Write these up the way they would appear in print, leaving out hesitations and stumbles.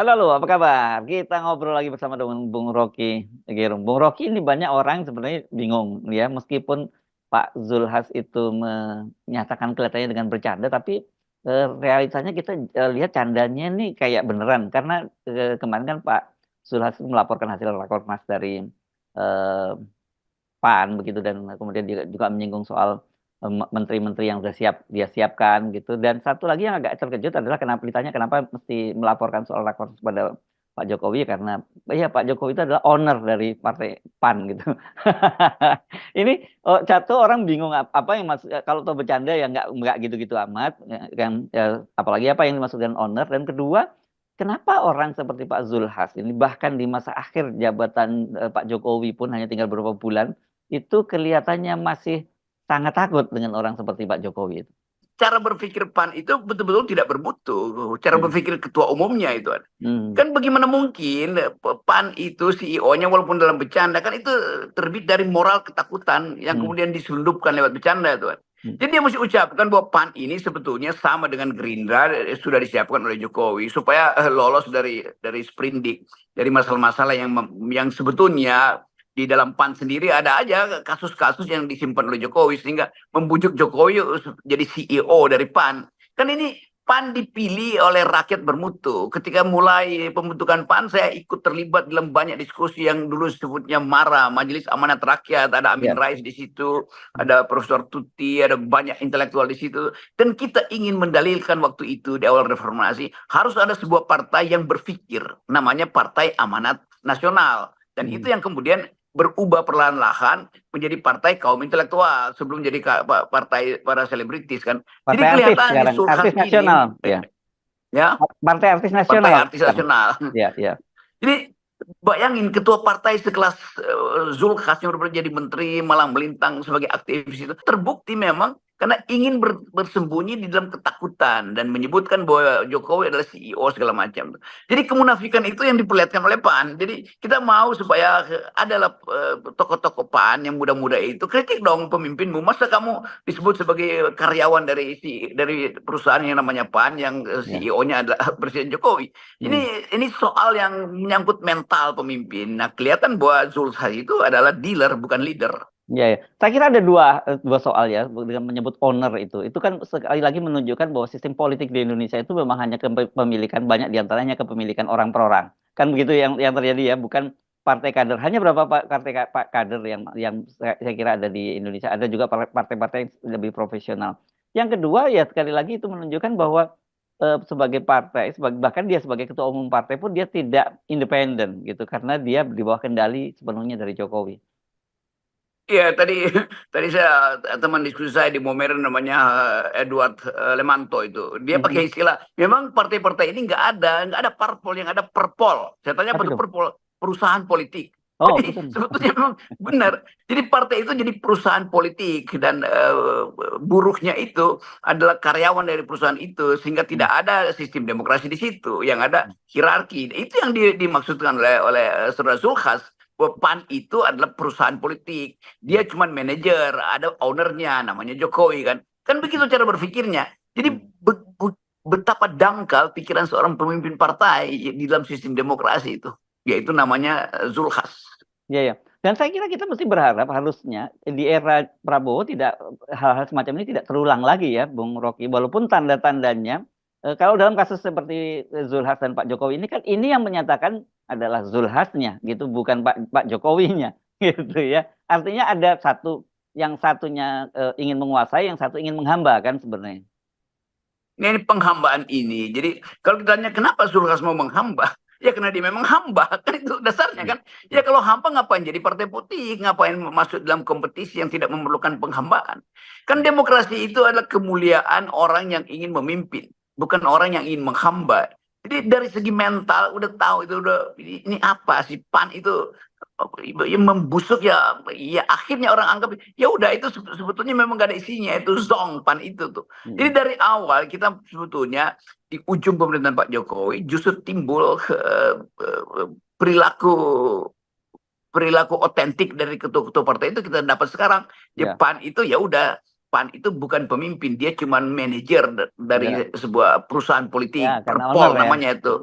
Halo, halo, apa kabar? Kita ngobrol lagi bersama dengan Bung Rocky Gerung. Bung Rocky, ini banyak orang sebenarnya bingung ya, meskipun Pak Zulhas itu menyatakan kelihatannya dengan bercanda, tapi realitanya kita lihat candanya ini kayak beneran, karena kemarin kan Pak Zulhas melaporkan hasil rakornas dari eh, PAN begitu, dan kemudian juga menyinggung soal menteri-menteri yang sudah siap dia siapkan gitu. Dan satu lagi yang agak terkejut adalah kenapa ditanya kenapa mesti melaporkan soal rakor kepada Pak Jokowi, karena ya Pak Jokowi itu adalah owner dari partai PAN gitu. Ini satu orang bingung apa yang maksud, kalau tahu bercanda ya nggak gitu-gitu amat ya, kan ya, apalagi apa yang dimaksud dengan owner. Dan kedua, kenapa orang seperti Pak Zulhas ini bahkan di masa akhir jabatan Pak Jokowi pun hanya tinggal beberapa bulan, itu kelihatannya masih sangat takut dengan orang seperti Pak Jokowi itu. Cara berpikir PAN itu betul-betul tidak bermutu. Cara Hmm. berpikir ketua umumnya itu. Hmm. Kan bagaimana mungkin PAN itu CEO-nya walaupun dalam bercanda kan itu terbit dari moral ketakutan yang Hmm. kemudian diselundupkan lewat bercanda itu. Hmm. Jadi dia mesti ucapkan bahwa PAN ini sebetulnya sama dengan Gerindra sudah disiapkan oleh Jokowi supaya lolos dari sprindik, dari masalah-masalah yang sebetulnya di dalam PAN sendiri ada aja kasus-kasus yang disimpan oleh Jokowi sehingga membujuk Jokowi jadi CEO dari PAN. Kan ini PAN dipilih oleh rakyat bermutu. Ketika mulai pembentukan PAN, saya ikut terlibat dalam banyak diskusi yang dulu sebutnya MARA, Majelis Amanat Rakyat. Ada Amin Ya. Rais di situ, ada Profesor Tuti, ada banyak intelektual di situ. Dan kita ingin mendalilkan waktu itu di awal reformasi, harus ada sebuah partai yang berpikir, namanya Partai Amanat Nasional. Dan Hmm. itu yang kemudian berubah perlahan-lahan menjadi partai kaum intelektual sebelum jadi partai para selebritis kan. Jadi Partai artis kelihatannya sekarang, Zulhas artis nasional, ini ya. ya Partai artis partai nasional artis sekarang. nasional. Ya, ya. Jadi bayangin ketua partai sekelas Zulhas yang benar jadi menteri malah melintang sebagai aktivis itu terbukti memang karena ingin bersembunyi di dalam ketakutan dan menyebutkan bahwa Jokowi adalah CEO segala macam. Jadi kemunafikan itu yang diperlihatkan oleh PAN. Jadi kita mau supaya adalah tokoh-tokoh PAN yang muda-muda itu kritik dong pemimpinmu. Masa kamu disebut sebagai karyawan dari perusahaan yang namanya PAN yang Ya. CEO-nya adalah Presiden Jokowi. Hmm. Ini soal yang menyangkut mental pemimpin. Nah, kelihatan bahwa Zulhas itu adalah dealer bukan leader. Ya, ya. Saya kira ada dua soal ya dengan menyebut owner itu. Itu kan sekali lagi menunjukkan bahwa sistem politik di Indonesia itu memang hanya kepemilikan, banyak diantaranya kepemilikan orang per orang. Kan begitu yang terjadi ya, bukan partai kader. Hanya berapa partai kader yang saya kira ada di Indonesia. Ada juga partai-partai yang lebih profesional. Yang kedua ya sekali lagi itu menunjukkan bahwa sebagai partai, bahkan dia sebagai ketua umum partai pun dia tidak independen gitu, karena dia di bawah kendali sepenuhnya dari Jokowi. Iya, tadi saya teman diskusi saya di Momeren namanya Edward Lemanto itu. Dia Mhm. pakai istilah, memang partai-partai ini nggak ada parpol, yang ada perpol. Saya tanya Apa apa itu itu? perpol? Perusahaan politik. Oh, Jadi perusahaan. sebetulnya memang benar. Jadi partai itu jadi perusahaan politik dan buruhnya itu adalah karyawan dari perusahaan itu sehingga Hmm. tidak ada sistem demokrasi di situ. Yang ada hierarki. Itu yang dimaksudkan oleh Saudara Zulhas. Bahwa PAN itu adalah perusahaan politik. Dia cuma manajer, ada ownernya, namanya Jokowi kan. Kan begitu cara berpikirnya. Jadi Hmm. betapa dangkal pikiran seorang pemimpin partai di dalam sistem demokrasi itu. Yaitu namanya Zulhas. Ya, ya. Dan saya kira kita mesti berharap harusnya di era Prabowo tidak, hal-hal semacam ini tidak terulang lagi ya, Bung Rocky. Walaupun tanda-tandanya, kalau dalam kasus seperti Zulhas dan Pak Jokowi ini kan ini yang menyatakan adalah Zulhasnya gitu, bukan Pak Jokowinya gitu ya. Artinya ada satu, yang satunya ingin menguasai, yang satu ingin menghamba kan sebenarnya. Ini penghambaan ini. Jadi kalau ditanya kenapa Zulhas mau menghamba, ya karena dia memang hamba. Kan itu dasarnya Hmm. kan. Ya kalau hamba ngapain jadi partai putih, ngapain masuk dalam kompetisi yang tidak memerlukan penghambaan. Kan demokrasi itu adalah kemuliaan orang yang ingin memimpin, bukan orang yang ingin menghamba. Jadi dari segi mental udah tahu itu udah ini apa sih PAN itu yang membusuk ya akhirnya orang anggap ya udah itu sebetulnya memang gak ada isinya itu zong PAN itu tuh. Jadi Hmm. dari awal kita sebetulnya di ujung pemerintahan Pak Jokowi justru timbul perilaku perilaku otentik dari ketua-ketua partai itu kita dapat sekarang. Ya Ya, PAN itu ya udah PAN itu bukan pemimpin, dia cuma manajer dari ya, sebuah perusahaan ya, politik, karena owner perpol ya. namanya itu.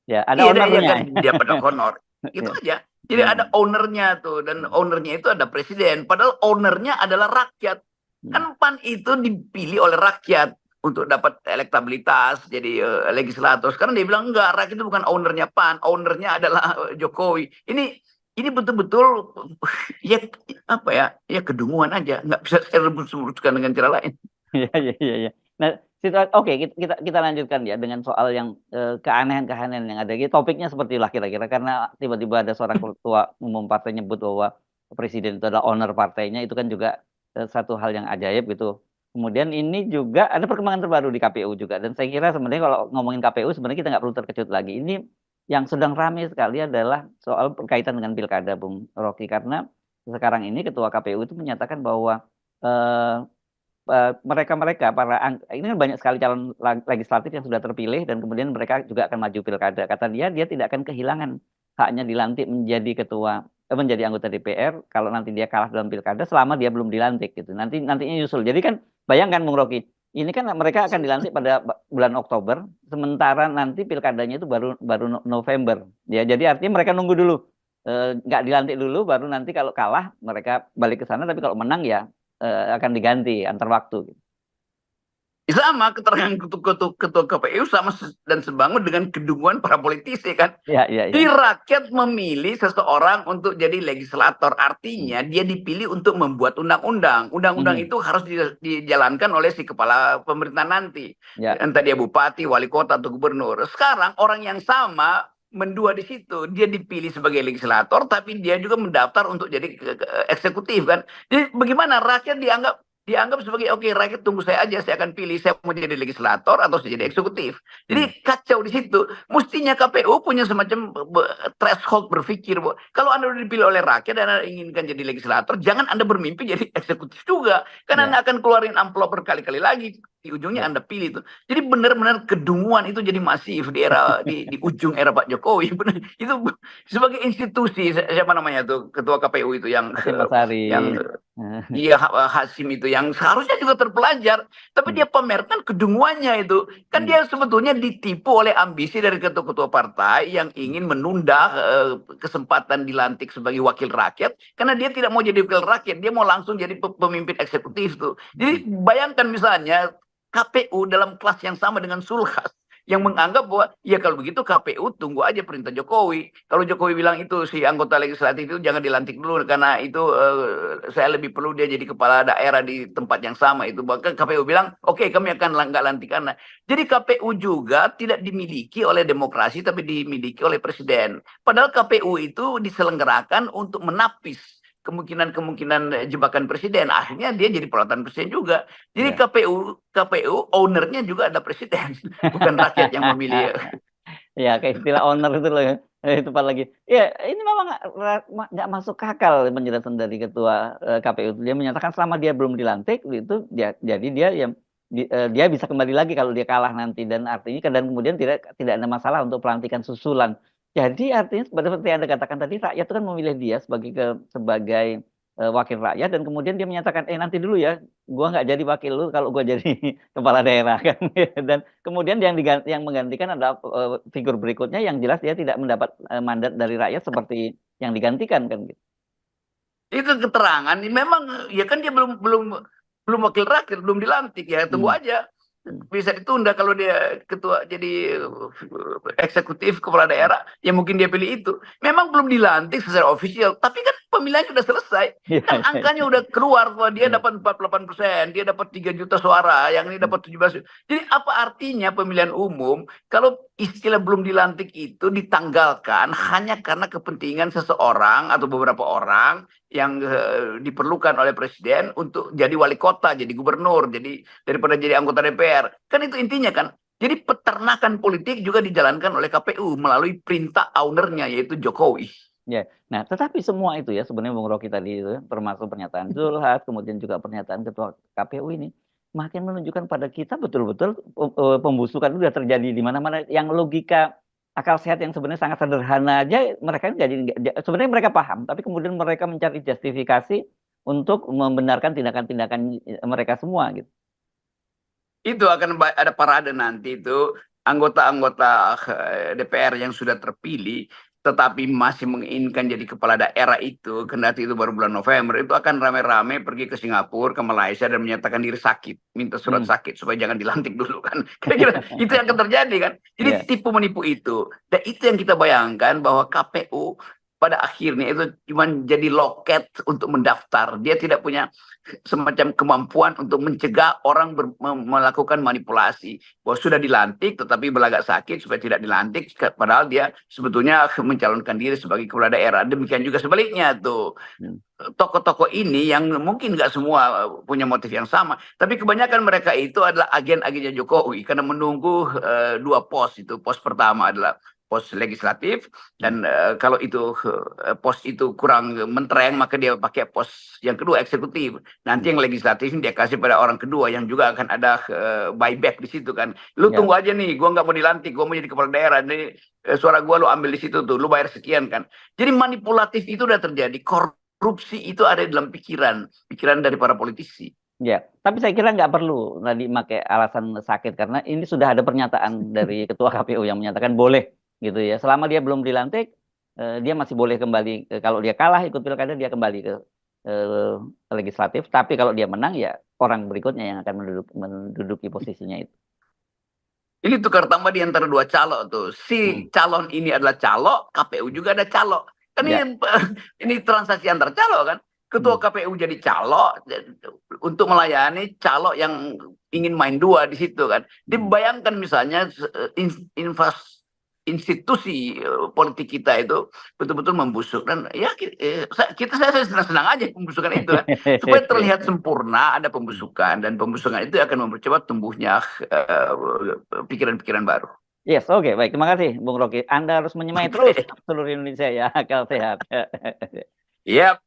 Ya, ada Iya, iya ownernya. kan dia pada honor. Itu Ya. aja. Jadi ada ownernya tuh, dan ownernya itu ada presiden. Padahal ownernya adalah rakyat. Kan PAN itu dipilih oleh rakyat untuk dapat elektabilitas jadi legislator. Sekarang dia bilang enggak, rakyat itu bukan ownernya PAN, ownernya adalah Jokowi. Ini betul-betul ya apa ya, ya kedunguan aja, nggak bisa saya rebus-rebuskan dengan cara lain. Iya, iya, iya, iya. Nah, oke, kita lanjutkan ya dengan soal yang keanehan-keanehan yang ada. Jadi topiknya seperti itulah kira-kira, karena tiba-tiba ada seorang ketua umum partai nyebut bahwa presiden itu adalah owner partainya, itu kan juga satu hal yang ajaib gitu. Kemudian ini juga ada perkembangan terbaru di KPU juga, dan saya kira sebenarnya kalau ngomongin KPU sebenarnya kita nggak perlu terkejut lagi. Ini yang sedang ramai sekali adalah soal berkaitan dengan pilkada, Bung Rocky, karena sekarang ini ketua KPU itu menyatakan bahwa eh, mereka-mereka ini kan banyak sekali calon legislatif yang sudah terpilih dan kemudian mereka juga akan maju pilkada. Kata dia tidak akan kehilangan haknya dilantik menjadi menjadi anggota DPR kalau nanti dia kalah dalam pilkada selama dia belum dilantik gitu. Nantinya nyusul. Jadi kan bayangkan Bung Rocky, ini kan mereka akan dilantik pada bulan Oktober, sementara nanti pilkadanya itu baru November. Ya, jadi artinya mereka nunggu dulu. Nggak dilantik dulu, baru nanti kalau kalah mereka balik ke sana, tapi kalau menang ya akan diganti antar waktu. Sama keterangan ketua KPU sama dan sebangun dengan kedunguan para politisi kan. Ya, ya, Jadi ya. rakyat memilih seseorang untuk jadi legislator, artinya dia dipilih untuk membuat undang-undang. Undang-undang itu harus dijalankan oleh si kepala pemerintahan nanti. Ya. Entah dia bupati, wali kota, atau gubernur. Sekarang orang yang sama mendua di situ. Dia dipilih sebagai legislator, tapi dia juga mendaftar untuk jadi eksekutif kan. Jadi bagaimana rakyat dianggap sebagai oke, rakyat tunggu saya aja, saya akan pilih saya mau jadi legislator atau saya jadi eksekutif. Jadi kacau di situ. Mestinya KPU punya semacam threshold berpikir bahwa kalau Anda sudah dipilih oleh rakyat dan Anda inginkan jadi legislator, jangan Anda bermimpi jadi eksekutif juga. Karena Anda akan keluarin amplop berkali-kali lagi, di ujungnya Anda pilih itu. Jadi benar-benar kedunguan itu jadi masif di ujung era Pak Jokowi. Benar, itu sebagai institusi, siapa namanya tuh ketua KPU itu yang iya, Hasim itu yang seharusnya juga terpelajar, tapi dia pamerkan kedunguannya itu. Kan dia sebetulnya ditipu oleh ambisi dari ketua-ketua partai yang ingin menunda kesempatan dilantik sebagai wakil rakyat, karena dia tidak mau jadi wakil rakyat, dia mau langsung jadi pemimpin eksekutif tuh. Jadi bayangkan misalnya KPU dalam kelas yang sama dengan Sulhas, yang menganggap bahwa ya kalau begitu KPU tunggu aja perintah Jokowi. Kalau Jokowi bilang itu si anggota legislatif itu jangan dilantik dulu karena itu saya lebih perlu dia jadi kepala daerah di tempat yang sama itu. Bahkan KPU bilang oke, kami akan nggak lantik karena. Jadi KPU juga tidak dimiliki oleh demokrasi tapi dimiliki oleh presiden. Padahal KPU itu diselenggarakan untuk menapis kemungkinan jebakan presiden. Akhirnya dia jadi peralatan presiden juga. Jadi KPU ownernya juga ada presiden, bukan rakyat yang memilih. Ya, kayak istilah owner itu loh. Itu Pak lagi. Ya, ini memang nggak masuk akal penjelasan dari ketua KPU. Dia menyatakan selama dia belum dilantik itu jadi dia bisa kembali lagi kalau dia kalah nanti, dan artinya dan kemudian tidak ada masalah untuk pelantikan susulan. Jadi artinya seperti Anda katakan tadi, rakyat itu kan memilih dia sebagai wakil rakyat, dan kemudian dia menyatakan nanti dulu ya, gua nggak jadi wakil lu kalau gua jadi kepala daerah kan. Dan kemudian yang menggantikan adalah figur berikutnya yang jelas dia tidak mendapat mandat dari rakyat seperti yang digantikan kan gitu. Itu keterangan memang ya kan dia belum wakil rakyat, belum dilantik, ya tunggu aja. Bisa ditunda kalau dia ketua jadi eksekutif kepala daerah, ya mungkin dia pilih itu. Memang belum dilantik secara ofisial, tapi kan pemilihan sudah selesai. Kan angkanya udah keluar bahwa dia dapat 48%, dia dapat 3 juta suara, yang ini dapat 17. Jadi apa artinya pemilihan umum kalau istilah belum dilantik itu ditanggalkan hanya karena kepentingan seseorang atau beberapa orang yang diperlukan oleh presiden untuk jadi wali kota, jadi gubernur, jadi daripada jadi anggota DPR. Kan itu intinya kan. Jadi peternakan politik juga dijalankan oleh KPU melalui perintah ownernya yaitu Jokowi. Ya, nah tetapi semua itu ya sebenarnya Bung Rocky tadi itu, termasuk pernyataan Zulhas, kemudian juga pernyataan ketua KPU ini, makin menunjukkan pada kita betul-betul pembusukan itu sudah terjadi di mana-mana. Yang logika akal sehat yang sebenarnya sangat sederhana aja mereka sebenarnya mereka paham, tapi kemudian mereka mencari justifikasi untuk membenarkan tindakan-tindakan mereka semua gitu. Itu akan ada parade nanti itu. anggota-anggota DPR yang sudah terpilih tetapi masih menginginkan jadi kepala daerah itu, kendati itu baru bulan November, itu akan rame-rame pergi ke Singapura, ke Malaysia dan menyatakan diri sakit, minta surat sakit supaya jangan dilantik dulu kan. Kira-kira itu yang akan terjadi kan. Jadi tipu menipu itu. Dan itu yang kita bayangkan bahwa KPU pada akhirnya itu cuma jadi loket untuk mendaftar. Dia tidak punya semacam kemampuan untuk mencegah orang melakukan manipulasi. Bahwa sudah dilantik tetapi berlagak sakit supaya tidak dilantik, padahal dia sebetulnya mencalonkan diri sebagai kepala daerah. Demikian juga sebaliknya tuh. Tokoh-tokoh ini yang mungkin nggak semua punya motif yang sama, tapi kebanyakan mereka itu adalah agen-agennya Jokowi karena menunggu dua pos itu. Pos pertama adalah pos legislatif dan kalau itu pos itu kurang mentereng maka dia pakai pos yang kedua eksekutif. Nanti yang legislatif dia kasih pada orang kedua yang juga akan ada buyback di situ kan. Lu tunggu aja nih, gua nggak mau dilantik, gua mau jadi kepala daerah. Nih suara gua lu ambil di situ tuh, lu bayar sekian kan. Jadi manipulatif itu udah terjadi. Korupsi itu ada di dalam pikiran dari para politisi. Ya, tapi saya kira nggak perlu tadi pakai alasan sakit karena ini sudah ada pernyataan dari Ketua KPU yang menyatakan boleh gitu ya. Selama dia belum dilantik, dia masih boleh kembali. Kalau dia kalah ikut pilkada dia kembali ke legislatif. Tapi kalau dia menang ya orang berikutnya yang akan menduduki posisinya itu. Ini tukar tambah di antara dua calon tuh. Si calon ini adalah calo, KPU juga ada calo. Kan ini transaksi antar calo kan. Ketua KPU jadi calo untuk melayani calo yang ingin main dua di situ kan. Dibayangkan misalnya institusi politik kita itu betul-betul membusuk dan ya saya senang-senang aja pembusukan itu kan. Supaya terlihat sempurna ada pembusukan dan pembusukan itu akan mempercepat tumbuhnya pikiran-pikiran baru. Yes, oke, baik. Terima kasih, Bung Rocky. Anda harus menyemai terus seluruh Indonesia ya, akal sehat. Yap.